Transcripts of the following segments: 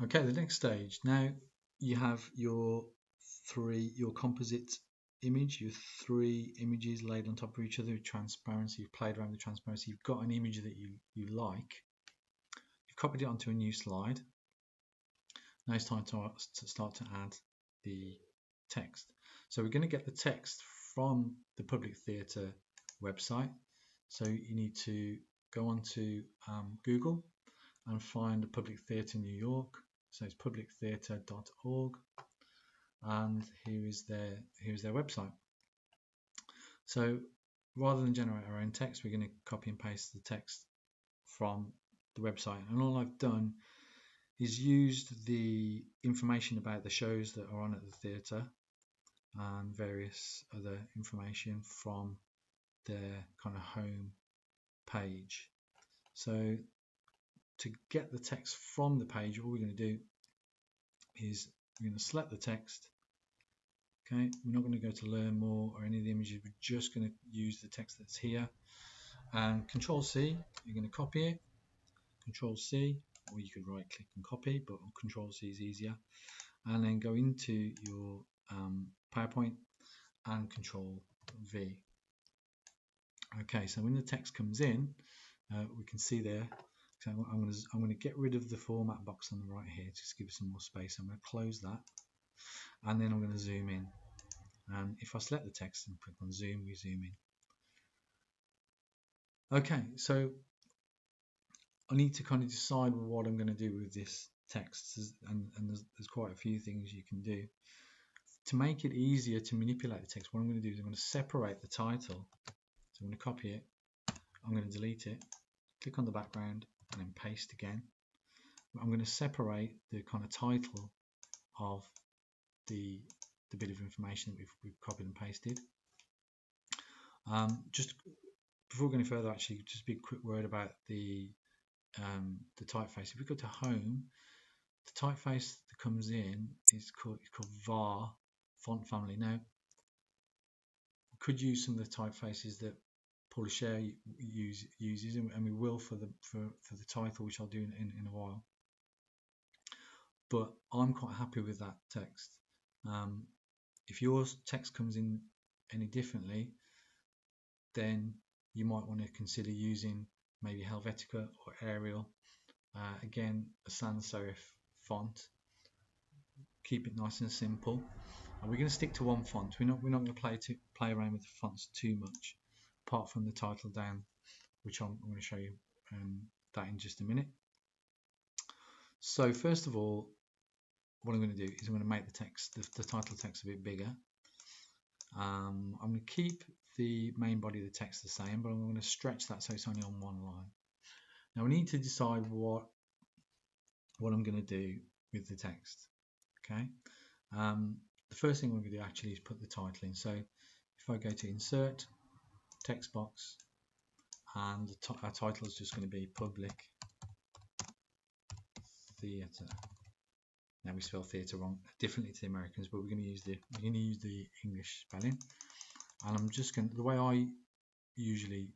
Okay, the next stage. Now you have your composite image, your three images laid on top of each other with transparency. You've played around with transparency. You've got an image that you like. You've copied it onto a new slide. Now it's time to start to add the text. So we're going to get the text from the Public Theatre website. So you need to go onto Google and find the Public Theatre New York. So it's publictheatre.org, and here is their website. So rather than generate our own text, we're going to copy and paste the text from the website. And all I've done is used the information about the shows that are on at the theatre and various other information from their kind of home page. So to get the text from the page, all we're going to do is we're going to select the text. Okay, we're not going to go to learn more or any of the images, we're just going to use the text that's here. And Control C, you're going to copy it. Control C, or you could right click and copy, but Control C is easier. And then go into your PowerPoint and Control V. Okay, so when the text comes in, we can see there. So I'm going to get rid of the format box on the right here, just give it some more space. I'm going to close that, and then I'm going to zoom in. And if I select the text and click on zoom, we zoom in. Okay, so I need to kind of decide what I'm going to do with this text, and there's quite a few things you can do. To make it easier to manipulate the text, what I'm going to do is I'm going to separate the title. So I'm going to copy it, I'm going to delete it, click on the background, and then paste again. I'm going to separate the kind of title of the bit of information that we've copied and pasted. Just before going further, actually, just a quick word about the typeface. If we go to home, the typeface that comes in is called VAR font family. Now, we could use some of the typefaces that Paula Scher uses, and we will for the title, which I'll do in a while. But I'm quite happy with that text. If your text comes in any differently, then you might want to consider using maybe Helvetica or Arial. Again, a sans serif font. Keep it nice and simple. And we're going to stick to one font. We're not going to play around with the fonts too much, apart from the title down, which I'm going to show you that in just a minute. So first of all, what I'm going to do is I'm going to make the text, the title text, a bit bigger. I'm going to keep the main body of the text the same, but I'm going to stretch that so it's only on one line. Now we need to decide what I'm going to do with the text. Okay. The first thing we're going to do actually is put the title in. So if I go to Insert, Text Box, and our title is just going to be Public Theatre. Now we spell theatre wrong, differently to the Americans, but we're going to use the English spelling. And I'm just going to, the way I usually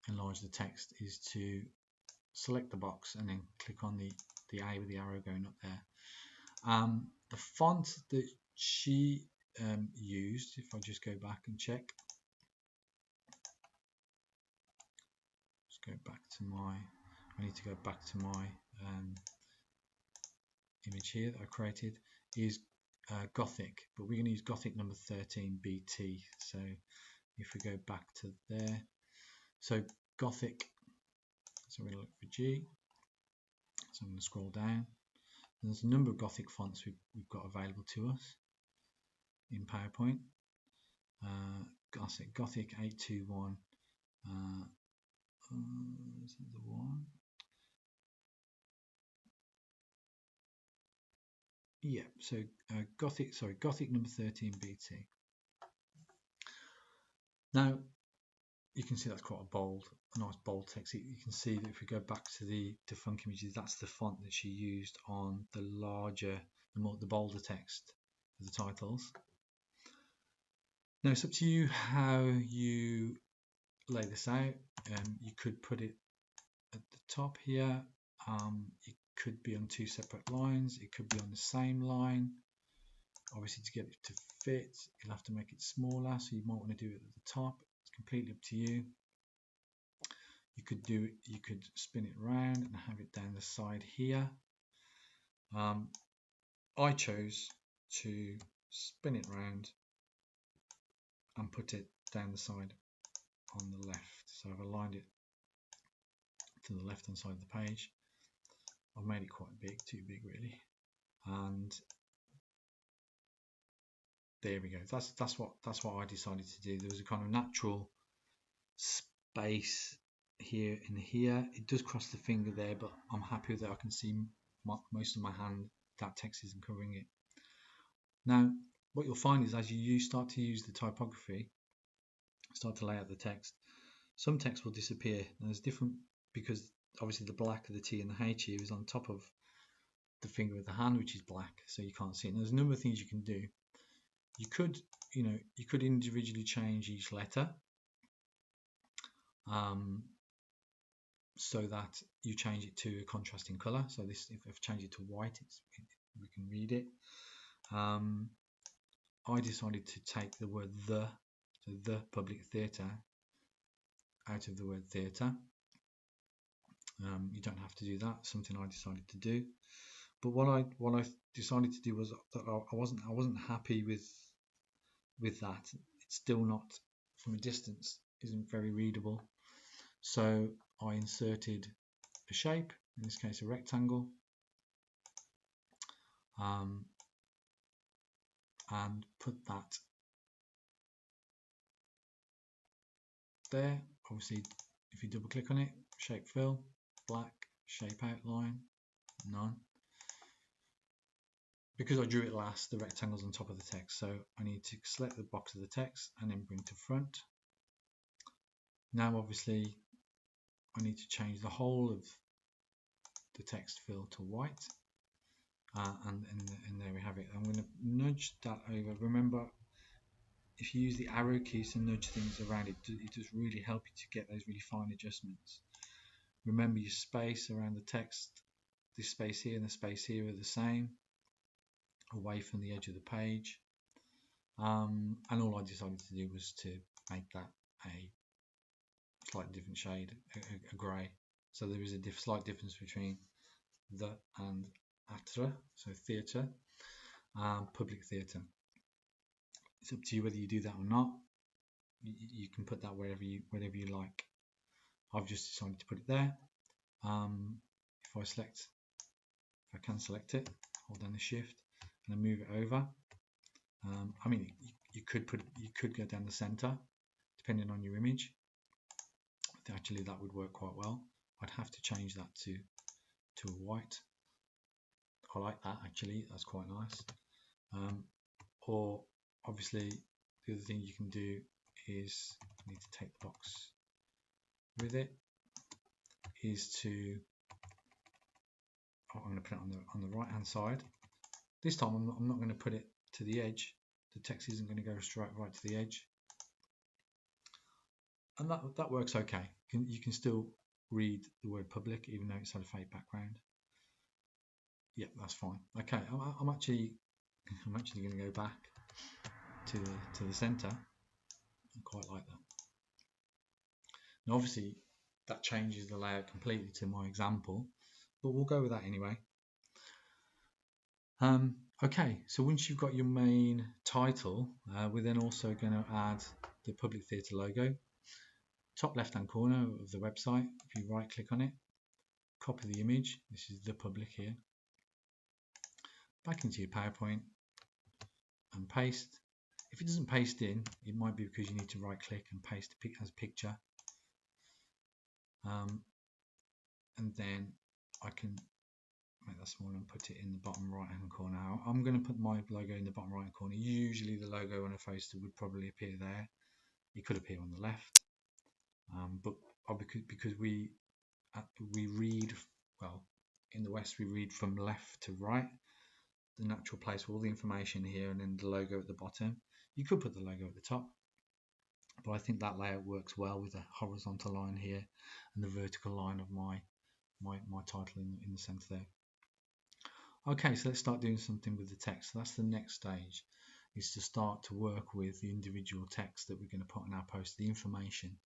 enlarge the text is to select the box and then click on the A with the arrow going up there. The font that she used, if I just go back and check, go back to my, I need to go back to my image here that I created, is Gothic, but we're going to use Gothic number 13 BT. So if we go back to there, so Gothic, so we're going to look for G, so I'm going to scroll down, and there's a number of Gothic fonts we've got available to us in PowerPoint. Gothic 821, is that the one? Yeah, so Gothic number 13 BT. Now you can see that's quite a nice bold text. You can see that if we go back to the defunct images, that's the font that she used on the larger, the bolder text for the titles. Now it's up to you how you lay this out. You could put it at the top here, It could be on two separate lines, it could be on the same line. Obviously, to get it to fit, you'll have to make it smaller, so you might want to do it at the top. It's completely up to you. You could do it, you could spin it around and have it down the side here. I chose to spin it round and put it down the side on the left. So I've aligned it to the left hand side of the page. I've made it quite big, too big really. And there we go. That's what I decided to do. There was a kind of natural space here and here. It does cross the finger there, but I'm happy that I can see most of my hand. That text isn't covering it. Now, what you'll find is as you start to use the typography, start to lay out the text, some text will disappear. And there's different, because obviously the black of the T and the H here is on top of the finger of the hand, which is black, so you can't see it. And there's a number of things you can do. You could individually change each letter, so that you change it to a contrasting color. So this, if I've changed it to white, we can read it. I decided to take the word the public theatre out of the word theatre. You don't have to do that. Something I decided to do. But what I decided to do was that I wasn't happy with that. It's still not, from a distance, isn't very readable. So I inserted a shape, in this case a rectangle, and put that there. Obviously, if you double click on it, shape fill, black, shape outline, none. Because I drew it last, the rectangle's on top of the text, so I need to select the box of the text and then bring to front. Now obviously I need to change the whole of the text fill to white, and there we have it. I'm going to nudge that over. Remember, if you use the arrow keys to nudge things around, it does really help you to get those really fine adjustments. Remember, your space around the text, this space here and the space here are the same, away from the edge of the page. And all I decided to do was to make that a slightly different shade, a grey. So there is a slight difference between the and atre, so theatre, public theatre. It's up to you whether you do that or not. You can put that wherever you like. I've just decided to put it there. If I can select it, hold down the shift and then move it over. I mean, you could go down the center, depending on your image. Actually, that would work quite well. I'd have to change that to a white. I like that, actually, that's quite nice. Or obviously the other thing you can do is, I need to take the box with it, is to, I'm going to put it on the right hand side. This time I'm not going to put it to the edge. The text isn't going to go straight right to the edge, and that works okay. You can still read the word public even though it's had a fake background. Yeah, that's fine. Okay, I'm actually going to go back to the center. I quite like that. Now obviously that changes the layout completely to my example, but we'll go with that anyway. Okay, so once you've got your main title, we're then also going to add the public theatre logo. Top left hand corner of the website, if you right click on it, copy the image, this is the public here, back into your PowerPoint and paste. If it doesn't paste in, it might be because you need to right click and paste as a picture. And then I can make that smaller and put it in the bottom right hand corner. I'm going to put my logo in the bottom right hand corner. Usually the logo on a poster would probably appear there. It could appear on the left, but because we read, well, in the West we read from left to right, the natural place for all the information here, and then the logo at the bottom. You could put the logo at the top, but I think that layout works well with the horizontal line here and the vertical line of my my title in the centre there. Okay, so let's start doing something with the text. So that's the next stage, is to start to work with the individual text that we're going to put on our post, the information